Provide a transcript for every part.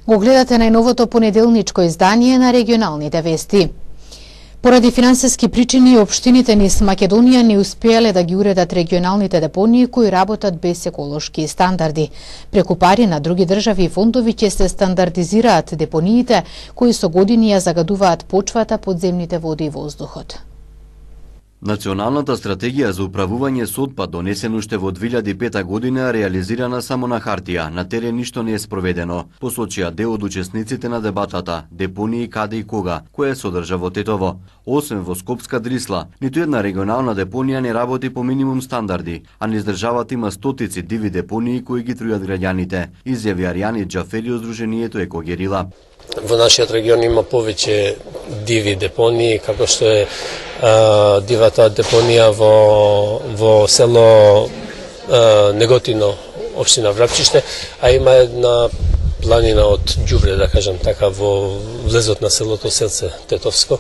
Го гледате најновото понеделничко издание на регионалните вести. Поради финансиски причини, општините низ Македонија не успеале да ги уредат регионалните депонии кои работат без еколошки стандарди. Преку пари на други држави и фондови ќе се стандардизираат депониите кои со години ја загадуваат почвата, подземните води и воздухот. Националната стратегија за управување со отпад, донесена уште во 2005 година, реализирана само на хартија, на терен ништо не е спроведено, посочија дел од учесниците на дебатата, депонии каде и кога, која содржа во Тетово. Освен во Скопска Дрисла, ниту една регионална депонија не работи по минимум стандарди, а низ државата има стотици диви депонии кои ги трујат граѓаните, изјави Аријани Џафери од Сдруженијето Екогерила. Во нашиот регион има повеќе диви депонии, како што е дивата депонија во село Неготино, општина Врапчиште, а има една планина од ѓубре, да кажам така, во влезот на селото Селце Тетовско.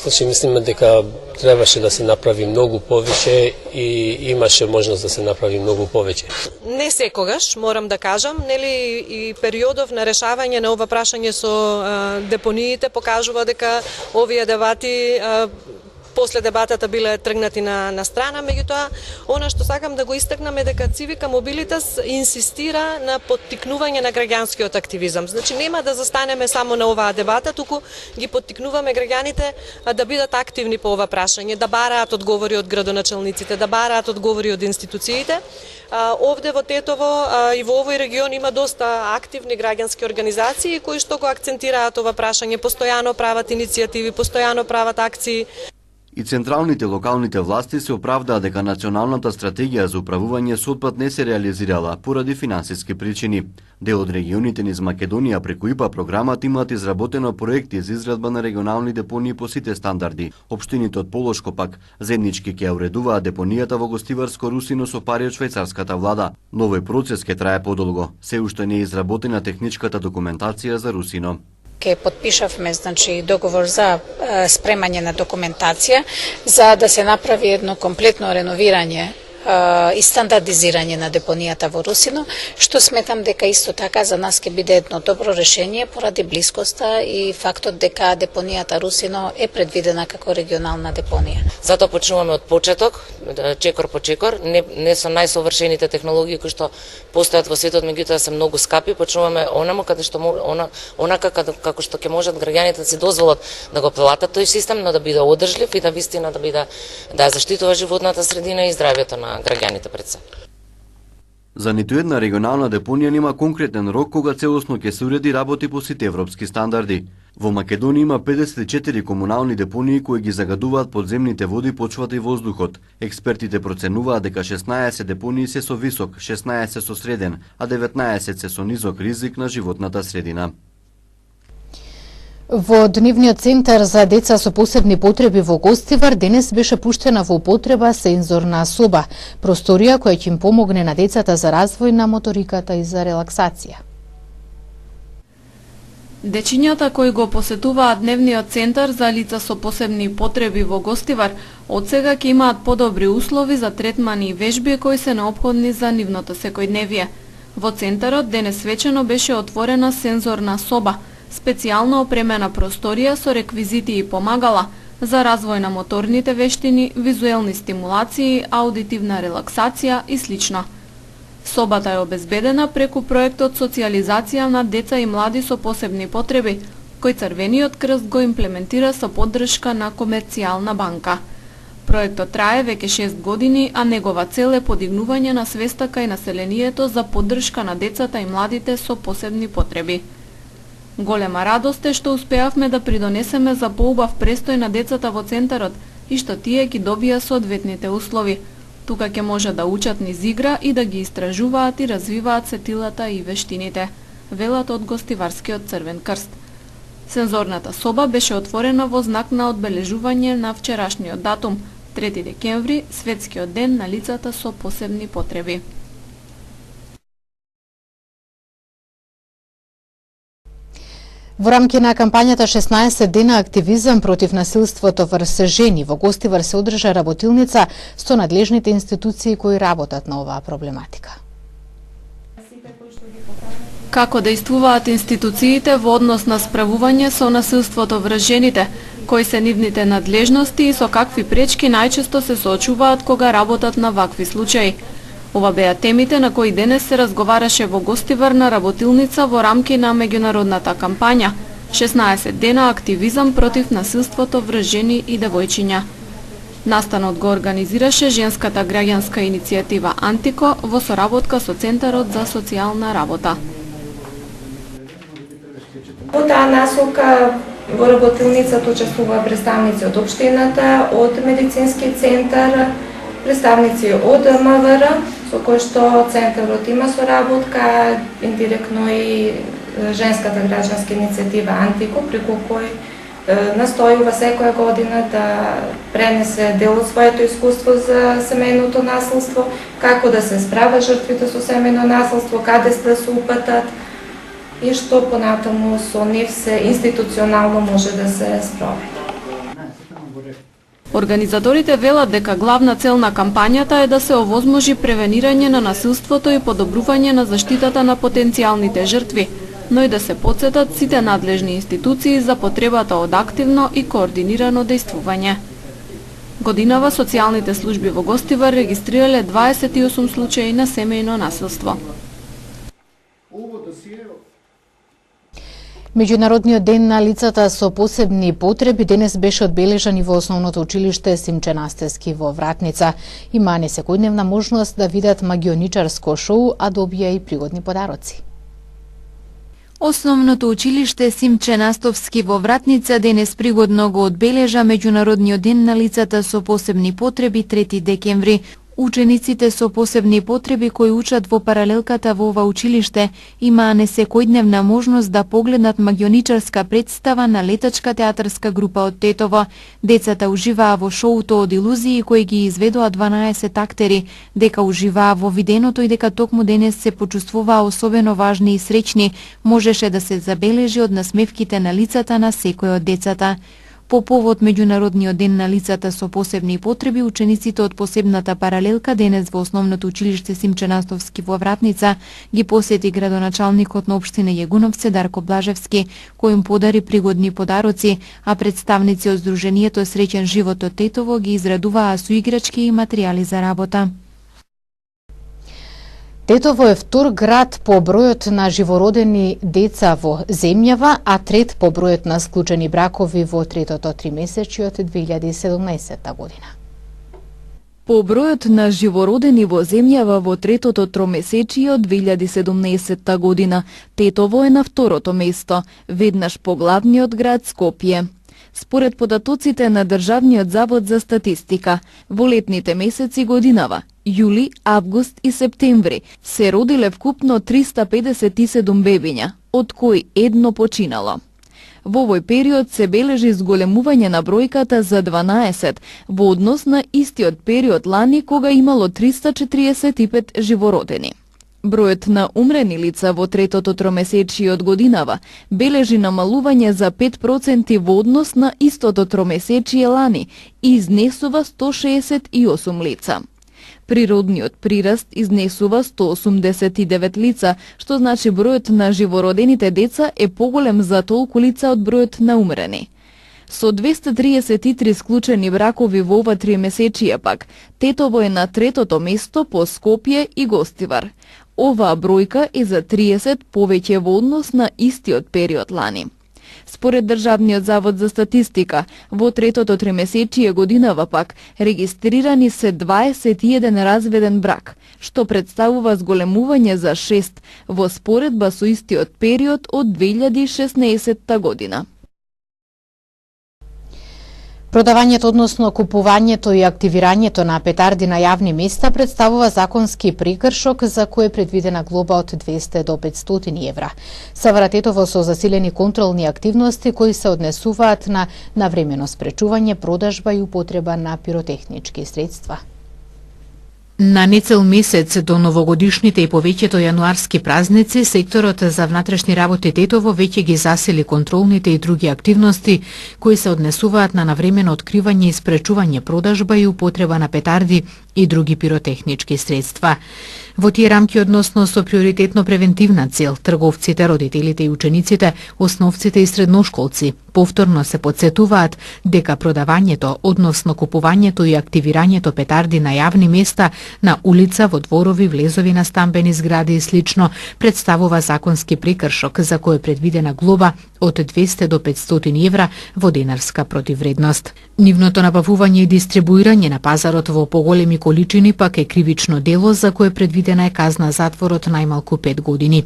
Значи, мислиме дека требаше да се направи многу повеќе и имаше можност да се направи многу повеќе. Не секогаш, морам да кажам, нели и периодов на решавање на ова прашање со депониите покажува дека овие дебати после дебатата биле тргнати на страна, меѓутоа, она што сакам да го истакнам е дека Цивика Мобилитас инсистира на поттикнување на граѓанскиот активизам. Значи, нема да застанеме само на оваа дебата, туку ги поттикнуваме граѓаните да бидат активни по ова прашање, да бараат одговори од градоначалниците, да бараат одговори од институциите. Овде во Тетово и во овој регион има доста активни граѓански организации кои што го акцентираат ова прашање, постојано прават иницијативи, постојано прават акции. И централните локалните власти се оправдаа дека националната стратегија за управување со отпад не се реализирала поради финансиски причини. Дел од регионите низ Македонија преку ИПА програмат имаат изработено проекти за изградба на регионални депонии по сите стандарди. Општините од Полошко пак заеднички ќе уредуваат депонијата во Гостиварско Русино со пари од швајцарската влада. Но овој процес ќе трае подолго. Се уште не е изработена техничката документација за Русино. Ке подпишавме договор за спремање на документација за да се направи едно комплетно реновирање и стандардизирање на депонијата во Русино, што сметам дека исто така за нас ќе биде едно добро решение поради блискоста и фактот дека депонијата Русино е предвидена како регионална депонија. Затоа почнуваме од почеток, чекор по чекор, не со најсовршените технологии кои што постојат во светот, меѓутоа се многу скапи, почнуваме онамо каде што онака како што ќе можат граѓаните да се дозволат да го платат тој систем, но да биде одржлив и да вистина да заштитува животната средина и здравјето на граѓаните пред се. За ниту една регионална депонија нема конкретен рок кога целосно ќе се уреди работи по сите европски стандарди. Во Македонија има 54 комунални депонии кои ги загадуваат подземните води, почвата и воздухот. Експертите проценуваат дека 16 депонии се со висок, 16 со среден, а 19 се со низок ризик на животната средина. Во Дневниот центар за деца со посебни потреби во Гостивар денес беше пуштена во употреба сензорна соба, просторија која ќе им помогне на децата за развој на моториката и за релаксација. Дечињата кои го посетуваат Дневниот центар за лица со посебни потреби во Гостивар одсега ќе имаат подобри услови за третмани и вежби кои се неопходни за нивното секојдневие. Во центарот денес свечено беше отворена сензорна соба, специјално опремена просторија со реквизити и помагала за развој на моторните вештини, визуелни стимулации, аудитивна релаксација и слично. Собата е обезбедена преку проектот Социјализација на деца и млади со посебни потреби, кој Црвениот крст го имплементира со поддршка на Комерцијална банка. Проектот трае веќе 6 години, а негова цел е подигнување на свеста кај населението за поддршка на децата и младите со посебни потреби. Голема радост е што успеавме да придонесеме за поубав престој на децата во центарот и што тие ги добија соодветните услови. Тука ќе може да учат низ игра и да ги истражуваат и развиваат сетилата и вештините, велат од Гостиварскиот Црвен крст. Сензорната соба беше отворена во знак на одбележување на вчерашниот датум, 3 декември, светскиот ден на лицата со посебни потреби. Во рамки на кампањата 16 дена активизам против насилството врз жени во Гостивар се одржа работилница со надлежните институции кои работат на оваа проблематика. Како действуваат институциите во однос на справување со насилството врз жените, кои се нивните надлежности и со какви пречки најчесто се соочуваат кога работат на вакви случаи. Ова беа темите на кои денес се разговараше во гостивар на работилница во рамки на меѓународната кампања 16 дена активизам против насилството врз жени и девојчиња. Настанот го организираше женската граѓанска иницијатива Антико во соработка со Центарот за социјална работа. Во таа насока во работилницата учествува представници од општината, од медицински центар, представници од МВР, со кој што Центарот има соработка, индиректно и женската граѓанска иницијатива Антико, преку кој настојува секоја година да пренесе дел од своето искуство за семејното насилство, како да се справа жртвите со семејно насилство, каде да се упатат и што понатаму со нив се институционално може да се спроведе. Организаторите велат дека главна цел на кампањата е да се овозможи превенирање на насилството и подобрување на заштитата на потенцијалните жртви, но и да се потсетат сите надлежни институции за потребата од активно и координирано дејствување. Годинава социјалните служби во Гостивар регистрирале 28 случаи на семејно насилство. Меѓународниот ден на лицата со посебни потреби денес беше одбележан и во основното училиште Симче Настевски во Вратница. Има несекојдневна можност да видат магионичарско шоу, а добија и пригодни подароци. Основното училиште Симче Настовски во Вратница денес пригодно го одбележа Меѓународниот ден на лицата со посебни потреби 3 декември. Учениците со посебни потреби кои учат во паралелката во ова училиште имаа несекојдневна можност да погледнат магионичарска представа на летачка театарска група од Тетово. Децата уживаа во шоуто од илузии кои ги изведоа 12 актери, дека уживаа во виденото и дека токму денес се почувствуваа особено важни и среќни, можеше да се забележи од насмевките на лицата на секој од децата. По повод Меѓународниот ден на лицата со посебни потреби, учениците од посебната паралелка денес во основното училиште Симче Настовски во Вратница ги посети градоначалникот на општина Јегуновце Дарко Блажевски, кој им подари пригодни подароци, а представници од Сдруженијето Среќен живот од Тетово ги израдуваа со играчки и материјали за работа. Тетово е втор град по бројот на живородени деца во земјава, а трет по бројот на склучени бракови во третото тримесечје од 2017 година. По бројот на живородени во земјава во третото тромесечие од 2017 година, Тетово е на второто место, веднаш по главниот град Скопје. Според податоците на Државниот завод за статистика, во летните месеци годинава, јули, август и септември, се родиле вкупно 357 бебиња, од кои едно починало. Во овој период се бележи зголемување на бројката за 12 во однос на истиот период лани кога имало 345 живородени. Бројот на умрени лица во третото тромесечие од годинава бележи намалување за 5% во однос на истото тромесечие лани и изнесува 168 лица. Природниот прираст изнесува 189 лица, што значи бројот на живородените деца е поголем за толку лица од бројот на умрени. Со 233 склучени бракови во ова тримесечие пак, Тетово е на третото место по Скопје и Гостивар. Оваа бројка е за 30 повеќе во однос на истиот период лани. Според Државниот завод за статистика, во третото тримесечие годинава пак регистрирани се 21 разведен брак, што представува зголемување за 6 во споредба со истиот период од 2016 година. Продавањето, односно купувањето и активирањето на петарди на јавни места представува законски прекршок за кој е предвидена глоба од 200 до 500 евра. СВР Тетово со засилени контролни активности кои се однесуваат на навремено спречување, продажба и употреба на пиротехнички средства. На нецел месец до новогодишните и повеќето јануарски празници, секторот за внатрешни работи Тетово веќе ги засили контролните и други активности кои се однесуваат на навремено откривање и спречување продажба и употреба на петарди и други пиротехнички средства. Во тие рамки односно со приоритетно превентивна цел, трговците, родителите и учениците, основците и средношколци повторно се потсетуваат дека продавањето, односно купувањето и активирањето петарди на јавни места, на улица, во дворови, влезови на стамбени згради и слично, представува законски прекршок за кој е предвидена глоба од 200 до 500 евра во денарска противвредност. Нивното набавување и дистрибуирање на пазарот во поголеми количини пак е кривично дело за кое предвидена е казна затвор од најмалку 5 години.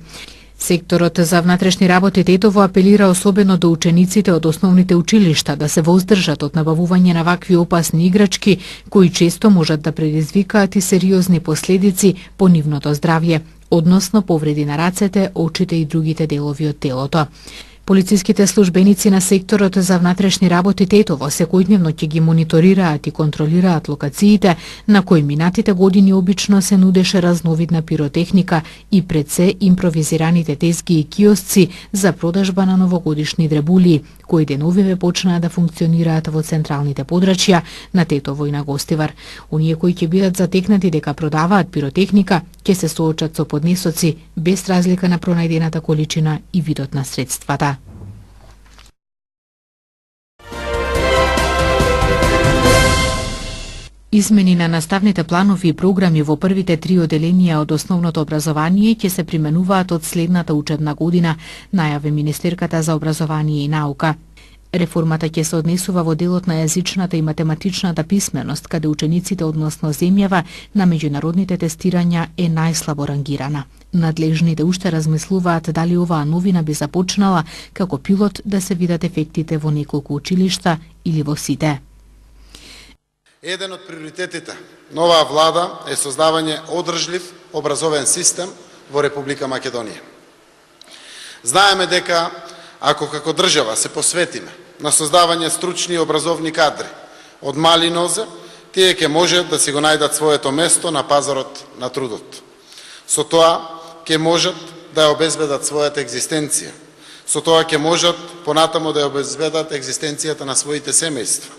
Секторот за внатрешни работи Тетово апелира особено до учениците од основните училишта да се воздржат од набавување на вакви опасни играчки, кои често можат да предизвикаат и сериозни последици по нивното здравје, односно повреди на рацете, очите и другите делови од телото. Полициските службеници на секторот за внатрешни работи Тетово секојдневно ќе ги мониторираат и контролираат локациите на кои минатите години обично се нудеше разновидна пиротехника и пред се импровизираните тезги и киосци за продажба на новогодишни дребулии, кои деновиве почнаа да функционираат во централните подрачја на Тетово и на Гостивар. Оние кои ќе бидат затекнати дека продаваат пиротехника ќе се соочат со поднесоци без разлика на пронајдената количина и видот на средствата. Измени на наставните планови и програми во првите 3 оделенија од основното образование ќе се применуваат од следната учебна година, најави министерката за образование и наука. Реформата ќе се однесува во делот на јазичната и математичната писменост, каде учениците, односно земјава, на меѓународните тестирања е најслабо рангирана. Надлежните уште размислуваат дали оваа новина би започнала како пилот да се видат ефектите во неколку училишта или во сите. Еден од приоритетите на оваа влада е создавање одржлив образовен систем во Република Македонија. Знаеме дека ако како држава се посветиме на создавање стручни и образовни кадри од мали нозе, тие ќе можат да си го најдат своето место на пазарот на трудот. Со тоа ќе можат да ја обезбедат својата екзистенција. Со тоа ќе можат понатаму да ја обезбедат екзистенцијата на своите семејства.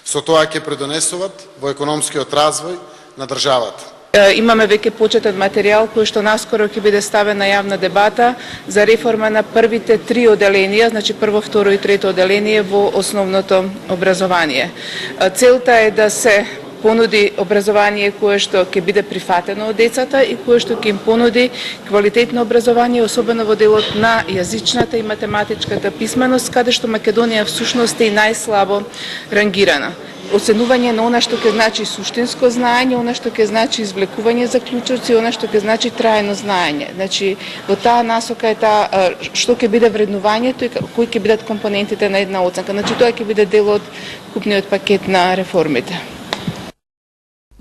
Со тоа ќе предонесуваат во економскиот развој на државата. Имаме веќе почетен материјал кој што наскоро ќе биде ставен на јавна дебата за реформа на првите 3 оделенија, значи прво, второ и трето оделение во основното образование. Целта е да се понуди образование кое што ќе биде прифатено од децата и кое што ќе им понуди квалитетно образование, особено во делот на јазичната и математичката писменост, каде што Македонија всушност е најслабо рангирана. Оценување на она што ќе значи суштинско знаење, она што ќе значи извлекување заклучоци, она што ќе значи трајно знаење. Значи, во таа насока е таа што ќе биде вреднувањето и кои ќе бидат компонентите на една оценка. Значи, тоа ќе биде дел од купниот пакет на реформите.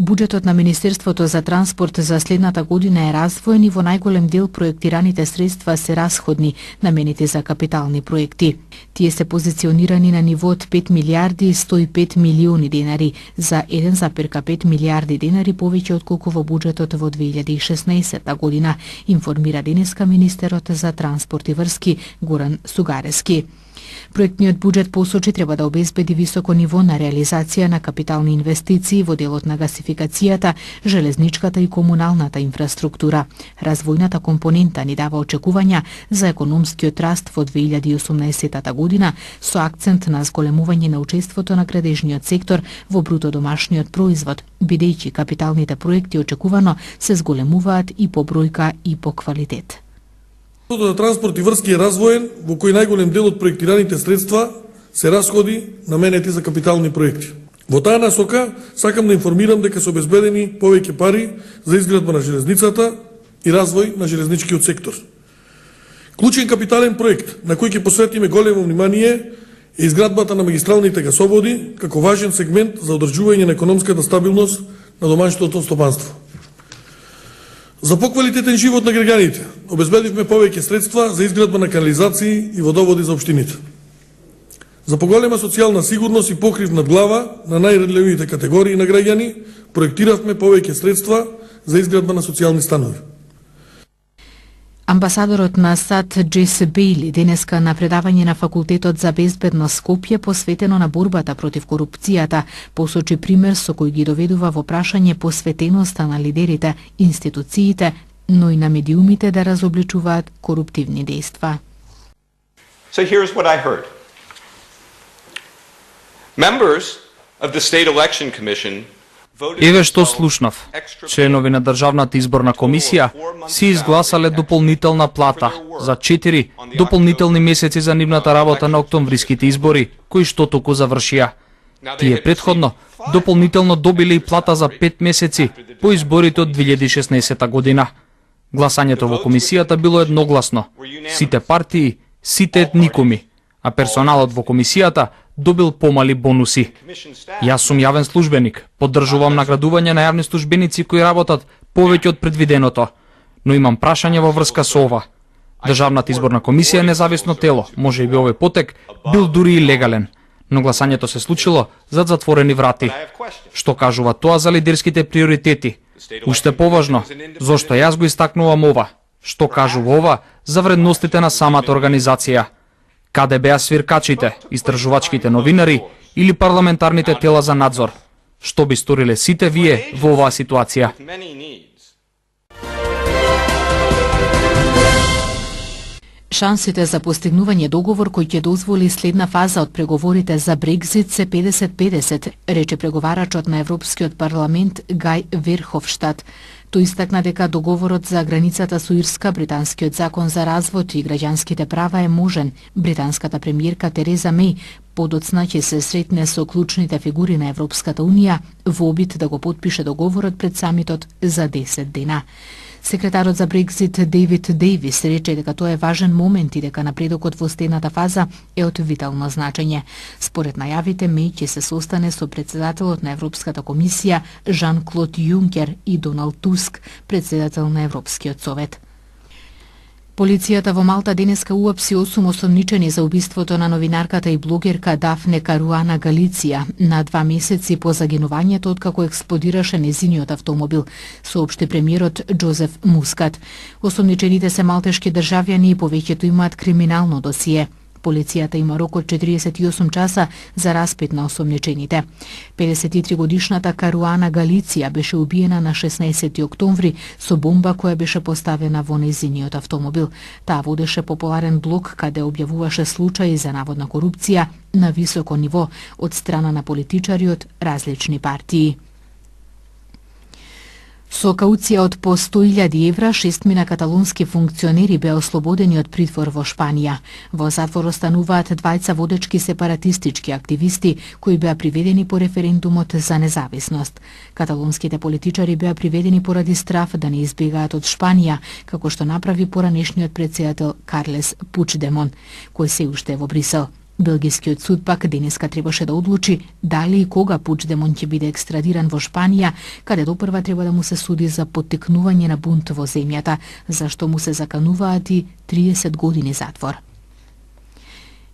Буџетот на Министерството за транспорт за следната година е раздвоен и во најголем дел проектираните средства се расходни, наменети за капитални проекти. Тие се позиционирани на ниво од 5 милиарди и 105 милиони денари, за 1,5 милиарди денари повеќе отколку во буџетот во 2016 година, информира денеска министерот за транспорт и врски Горан Сугарески. Проектниот буџет посочи треба да обезбеди високо ниво на реализација на капитални инвестиции во делот на гасификацијата, железничката и комуналната инфраструктура. Развојната компонента ни дава очекувања за економскиот раст во 2018 година со акцент на зголемување на учеството на градежниот сектор во бруто домашниот производ, бидејќи капиталните проекти очекувано се зголемуваат и по бројка и по квалитет. За транспорт и врски е развоен, во кој најголем дел од проектираните средства се расходи наменети за капитални проекти. Во таа насока сакам да информирам дека се обезбедени повеќе пари за изградба на железницата и развој на железничкиот сектор. Клучен капитален проект на кој ќе посветиме големо внимание е изградбата на магистралните гасоводи како важен сегмент за одржување на економската стабилност на домаќинството стопанство. За поквалитетен живот на граѓаните обезбедивме повеќе средства за изградба на канализации и водоводи за општините. За поголема социјална сигурност и покрив над глава на најранливите категории на граѓани проектиравме повеќе средства за изградба на социјални станови. Амбасадорот на САД Джес Бейли денеска на предавање на Факултетот за безбедност Скопје посветено на борбата против корупцијата посочи пример со кој ги доведува во прашање посветеноста на лидерите, институциите, но и на медиумите да разобличуваат коруптивни дејства. So here's what I heard. Members of the State Election Commission Еве што слушнав. Членови на Државната изборна комисија си изгласале дополнителна плата за 4 дополнителни месеци за нивната работа на октомвриските избори, кои што току завршија. Тие претходно дополнително добиле и плата за 5 месеци по изборите од 2016 година. Гласањето во комисијата било едногласно. Сите партии, сите етникуми, а персоналот во комисијата добил помали бонуси. Јас сум јавен службеник, поддржувам наградување на јавни службеници кои работат повеќе од предвиденото, но имам прашање во врска со ова. Државната изборна комисија е независно тело, може би овој потек бил дури и легален, но гласањето се случило зад затворени врати. Што кажува тоа за лидерските приоритети? Уште поважно, зошто јас го истакнувам ова? Што кажува ова за вредностите на самата организација? Каде беа свиркачите, истражувачките новинари или парламентарните тела за надзор? Што би сториле сите вие во оваа ситуација? Шансите за постигнување договор кој ќе дозволи следна фаза од преговорите за Брекзит се 50-50, рече преговарачот на Европскиот парламент Гај Верховштад. Тој истакна дека договорот за границата со Ирска, британскиот закон за развод и граѓанските права е можен. Британската премиерка Тереза Меј подоцна ќе се сретне со клучните фигури на Европската унија во обид да го потпише договорот пред самитот за 10 дена. Секретарот за Брекзит Дейвид Дейвис рече дека тоа е важен момент и дека напредокот во следната фаза е од витално значење. Според најавите, Меј ќе се состане со председателот на Европската комисија Жан-Клод Јункер и Доналд Туск, председател на Европскиот совет. Полицијата во Малта денеска уапси 8 осомничени за убиството на новинарката и блогерка Дафне Каруана Галиција на 2 месеци по загинувањето откако експлодираше незиниот автомобил, соопшти премиерот Џозеф Мускат. Осомничените се малтешки државјани и повеќето имаат криминално досие. Полицијата има рок од 48 часа за распит на осомничените. 53 годишната Каруана Галиција беше убиена на 16 октомври со бомба која беше поставена во незиниот автомобил. Таа водеше популарен блог каде објавуваше случаи за наводна корупција на високо ниво од страна на политичари од различни партии. Со кауција од по 100.000 евра, 6 каталонски функционери беа ослободени од притвор во Шпанија. Во затвор остануваат двајца водечки сепаратистички активисти кои беа приведени по референдумот за независност. Каталонските политичари беа приведени поради страф да не избегаат од Шпанија, како што направи поранешниот претседател Карлес Пучдемон, кој се уште е во Брисел. Белгискиот суд пак денеска требаше да одлучи дали и кога Пучдемон ќе биде екстрадиран во Шпанија, каде допрва треба да му се суди за поттикнување на бунт во земјата, за што му се закануваат и 30 години затвор.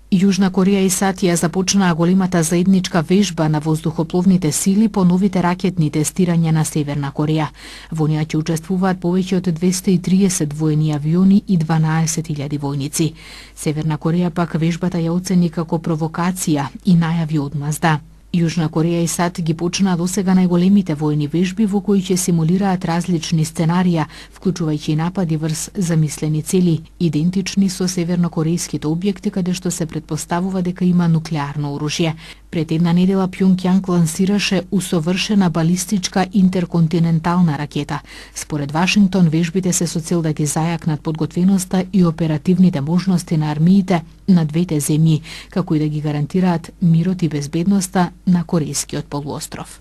Јужна Кореја и САД ја започнаа големата заедничка вежба на воздухопловните сили по новите ракетни тестирања на Северна Кореја. Во неа ќе учествуваат повеќе од 230 воени авиони и 12.000 војници. Северна Кореја пак вежбата ја оцени како провокација и најави одмазда. Јужна Кореја и САД ги почнаа досега најголемите војни вежби во кои ќе симулираат различни сценарија, вклучувајќи напади врз замислени цели, идентични со севернокорејските објекти каде што се претпоставува дека има нуклеарно оружје. Пред една недела Пјонгјанг лансираше усовршена балистичка интерконтинентална ракета. Според Вашингтон, вежбите се со цел да ги зајакнат подготвеноста и оперативните можности на армиите на двете земји, како и да ги гарантираат мирот и безбедноста на Корејскиот полуостров.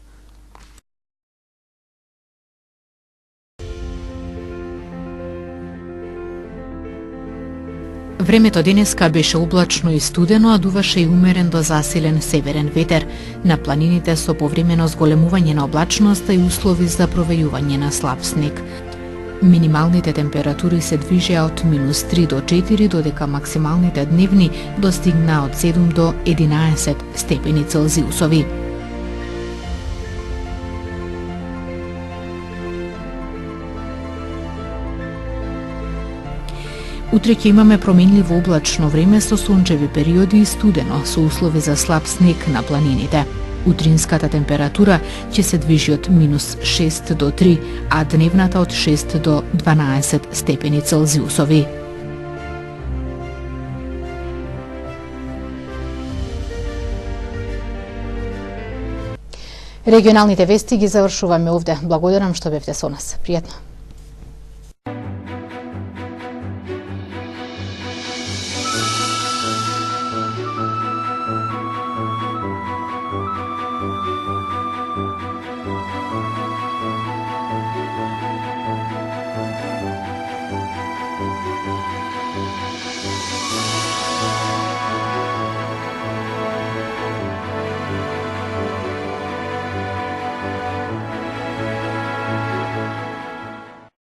Времето денеска беше облачно и студено, а дуваше и умерен до засилен северен ветер. На планините со повремено зголемување на облачноста и услови за провејување на слаб снег. Минималните температури се движеа од -3 до 4, додека максималните дневни достигнаа од 7 до 11 степени Целзиусови. Утре ќе имаме променливо облачно време со сончеви периоди и студено, со услови за слаб снег на планините. Утринската температура ќе се движи од -6 до 3, а дневната од 6 до 12 степени Целзиусови. Регионалните вести ги завршуваме овде. Благодарам што бевте со нас. Пријатно.